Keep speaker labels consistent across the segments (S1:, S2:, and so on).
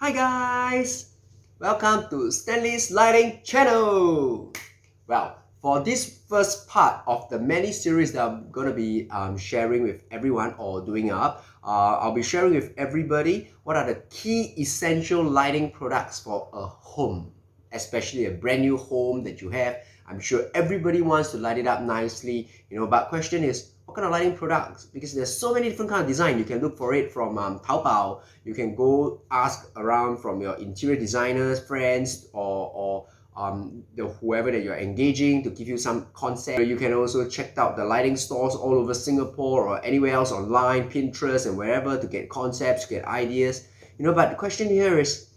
S1: Hi guys! Welcome to Stanley's Lighting channel! Well, for this first part of the many series that I'm going to be sharing with everyone or doing up, I'll be sharing with everybody what are the key essential lighting products for a home, especially a brand new home that you have. I'm sure everybody wants to light it up nicely, but question is, what kind of lighting products? Because there's so many different kind of design. You can look for it from Taobao. You can go ask around from your interior designers, friends, or whoever that you're engaging to give you some concept. You can also check out the lighting stores all over Singapore or anywhere else online, Pinterest and wherever, to get concepts, to get ideas. But the question here is,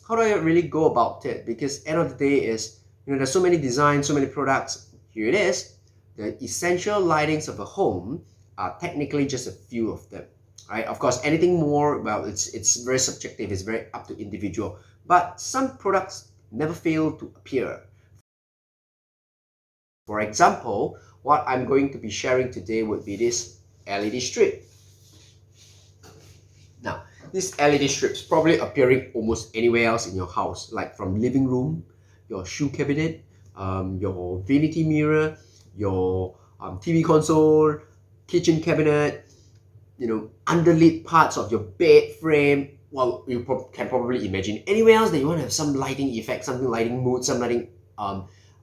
S1: how do I really go about it? Because end of the day is, there's so many designs, so many products. Here it is. The essential lightings of a home are technically just a few of them, right? Of course, anything more, well, it's very subjective, it's very up to individual. But some products never fail to appear. For example, what I'm going to be sharing today would be this LED strip. Now, this LED strips probably appearing almost anywhere else in your house, like from living room, your shoe cabinet, your vanity mirror, your TV console, kitchen cabinet, underlit parts of your bed frame. Well, you can probably imagine anywhere else that you want to have some lighting effect, something lighting mood, some lighting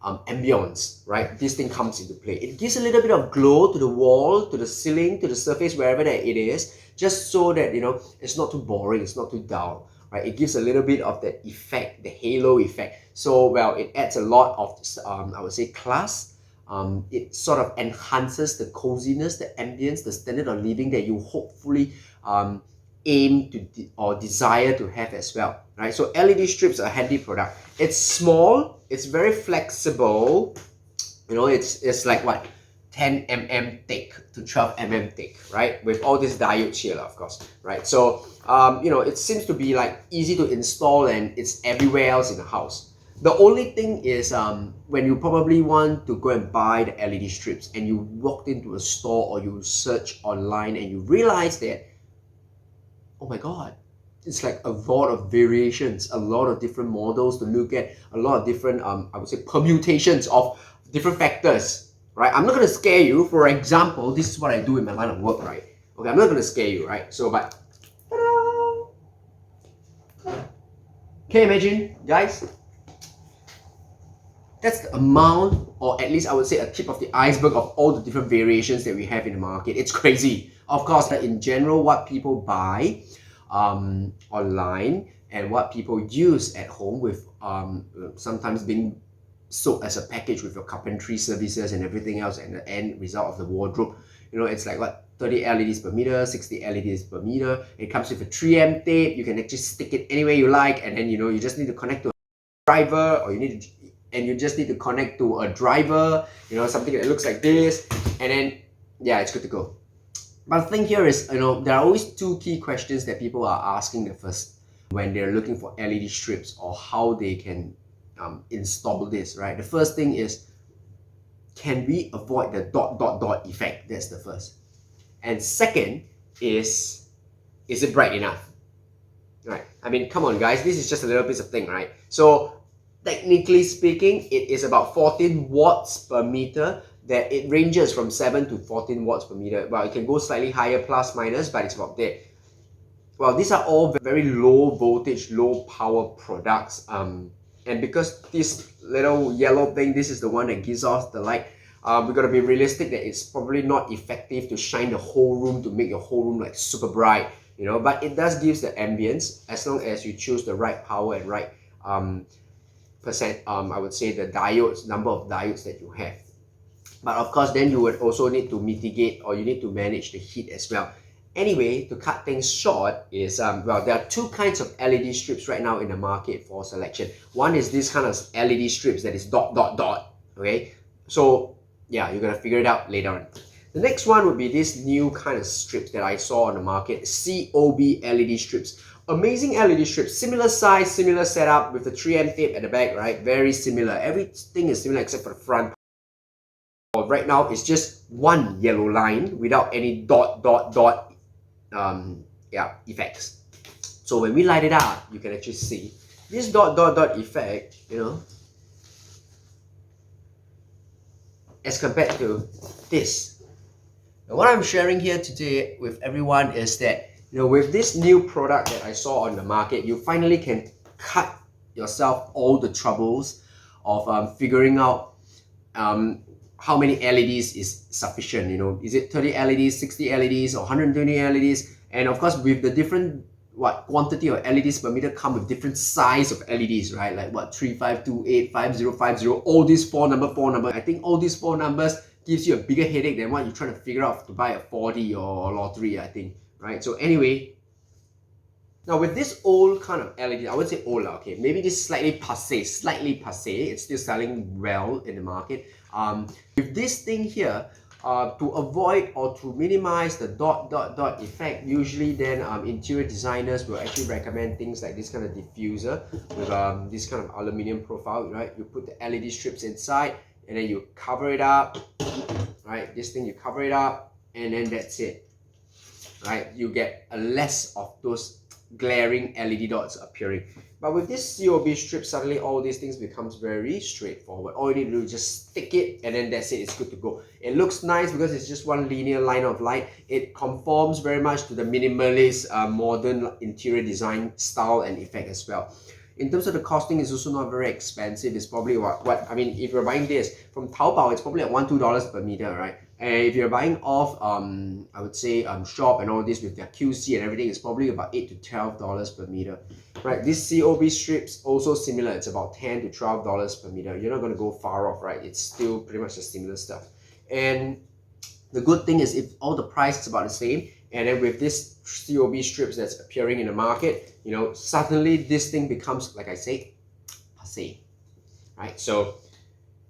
S1: ambience, right? This thing comes into play. It gives a little bit of glow to the wall, to the ceiling, to the surface, wherever that it is, just so that, it's not too boring, it's not too dull, right? It gives a little bit of that effect, the halo effect. So, well, it adds a lot of, I would say, class. It sort of enhances the coziness, the ambience, the standard of living that you hopefully aim to or desire to have as well, right? So LED strips are a handy product. It's small, it's very flexible. It's like what, 10 mm thick to 12 mm thick, right? With all these diodes here, of course, right? So it seems to be like easy to install and it's everywhere else in the house. The only thing is when you probably want to go and buy the LED strips and you walked into a store or you search online and you realize that, oh my god, it's like a lot of variations, a lot of different models to look at, a lot of different I would say permutations of different factors, right? I'm not going to scare you. For example, this is what I do in my line of work, right? Okay, I'm not going to scare you, right? So, but can you imagine, guys? That's the amount, or at least I would say a tip of the iceberg of all the different variations that we have in the market. It's crazy. Of course, in general, what people buy online and what people use at home with sometimes being sold as a package with your carpentry services and everything else, and the end result of the wardrobe, it's like what, 30 LEDs per meter, 60 LEDs per meter. It comes with a 3M tape. You can actually stick it anywhere you like, and then you just need to connect to a driver, or you just need to connect to a driver, something that looks like this, and then yeah, it's good to go. But the thing here is, there are always two key questions that people are asking at first when they're looking for LED strips or how they can install this, right? The first thing is, can we avoid the dot dot dot effect? That's the first. And second is it bright enough? Right. I mean, come on, guys. This is just a little piece of thing, right? So technically speaking, it is about 14 watts per meter. That it ranges from 7 to 14 watts per meter. Well, it can go slightly higher, plus minus, but it's about there. Well, these are all very low voltage, low power products. And because this little yellow thing, this is the one that gives off the light, we got to be realistic that it's probably not effective to shine the whole room, to make your whole room like super bright, but it does give the ambience as long as you choose the right power and right percent, I would say the diodes, number of diodes that you have. But of course, then you would also need to mitigate, or you need to manage the heat as well. Anyway, to cut things short is, well, there are two kinds of LED strips right now in the market for selection. One is this kind of LED strips that is dot dot dot, okay? So yeah, you're gonna figure it out later on. The next one would be this new kind of strips that I saw on the market, COB LED strips. Amazing LED strips, similar size, similar setup with the 3M tape at the back, right? Very similar. Everything is similar except for the front. Right now, it's just one yellow line without any dot dot dot effects. So when we light it up, you can actually see this dot effect, you know, as compared to this. Now, what I'm sharing here today with everyone is that, you know, with this new product that I saw on the market, you finally can cut yourself all the troubles of figuring out how many LEDs is sufficient. You know, is it 30 LEDs, 60 LEDs, or 120 LEDs? And of course, with the different quantity of LEDs per meter come with different size of LEDs, right? Like 3528, 5050, all these four number. I think all these four numbers gives you a bigger headache than what you're trying to figure out to buy a 4D or lottery, I think, right? So anyway, now with this old kind of LED, I would say old, okay, maybe this slightly passe, it's still selling well in the market. With this thing here, to avoid or to minimize the dot effect, usually then interior designers will actually recommend things like this kind of diffuser with this kind of aluminium profile, right? You put the LED strips inside and then you cover it up, right? This thing, you cover it up and then that's it, right? You get a less of those glaring LED dots appearing. But with this COB strip, suddenly all these things becomes very straightforward. All you need to do is just stick it and then that's it, it's good to go. It looks nice because it's just one linear line of light. It conforms very much to the minimalist modern interior design style and effect as well. In terms of the costing, it's also not very expensive. It's probably what I mean, if you're buying this from Taobao, it's probably at $1-2 per meter, right? And if you're buying off I would say shop and all this with their QC and everything, it's probably about $8 to $12 per meter, right? This COB strips also similar. It's about $10 to $12 per meter. You're not going to go far off, right? It's still pretty much the similar stuff. And the good thing is, if all the price is about the same, and then with this COB strips that's appearing in the market, you know, suddenly this thing becomes, like I say, passe, right? So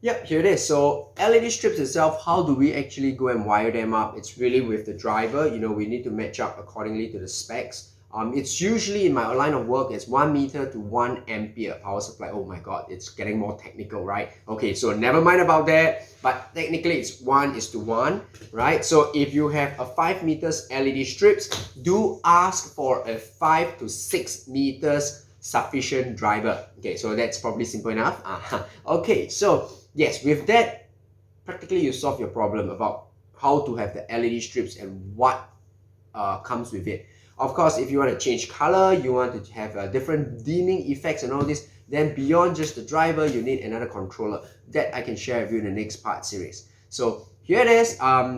S1: yeah, here it is. So LED strips itself, how do we actually go and wire them up? It's really with the driver. You know, we need to match up accordingly to the specs. It's usually in my line of work, it's 1 meter to 1 ampere power supply. Oh my god, it's getting more technical, right? Okay, so never mind about that, but technically it's 1:1, right? So if you have a 5 meters LED strips, do ask for a 5 to 6 meters sufficient driver. Okay, so that's probably simple enough. Okay, so yes, with that, practically you solve your problem about how to have the LED strips and what comes with it. Of course, if you want to change color, you want to have different dimming effects and all this, then beyond just the driver, you need another controller that I can share with you in the next part series. So here it is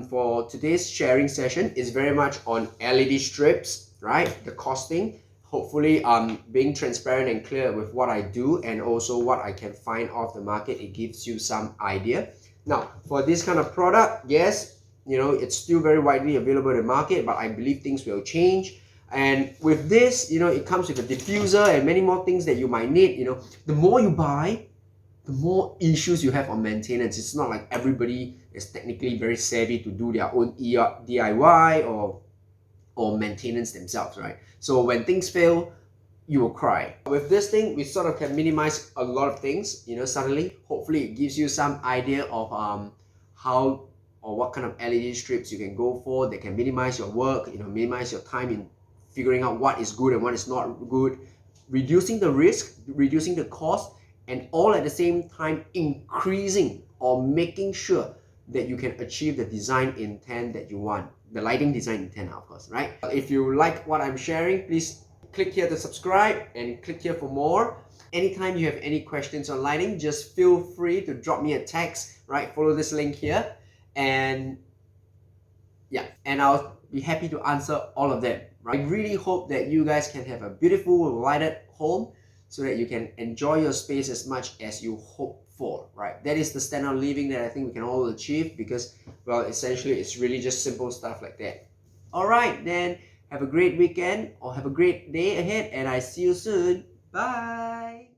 S1: for today's sharing session. It's very much on LED strips, right? The costing. Hopefully being transparent and clear with what I do and also what I can find off the market, it gives you some idea. Now, for this kind of product, yes, you know, it's still very widely available in the market, but I believe things will change. And with this, you know, it comes with a diffuser and many more things that you might need. You know, the more you buy, the more issues you have on maintenance. It's not like everybody is technically very savvy to do their own DIY or maintenance themselves, right? So when things fail, you will cry. With this thing, we sort of can minimize a lot of things, you know, suddenly. Hopefully it gives you some idea of how or what kind of LED strips you can go for that can minimize your work, you know, minimize your time in figuring out what is good and what is not good, reducing the risk, reducing the cost, and all at the same time increasing or making sure that you can achieve the design intent that you want. The lighting design intent, of course, right? If you like what I'm sharing, please click here to subscribe and click here for more. Anytime you have any questions on lighting, just feel free to drop me a text, right? Follow this link here, and yeah, and I'll be happy to answer all of them. Right? I really hope that you guys can have a beautiful lighted home so that you can enjoy your space as much as you hope for, right? That is the standard of living that I think we can all achieve because, well, essentially it's really just simple stuff like that. All right, then have a great weekend or have a great day ahead and I see you soon. Bye.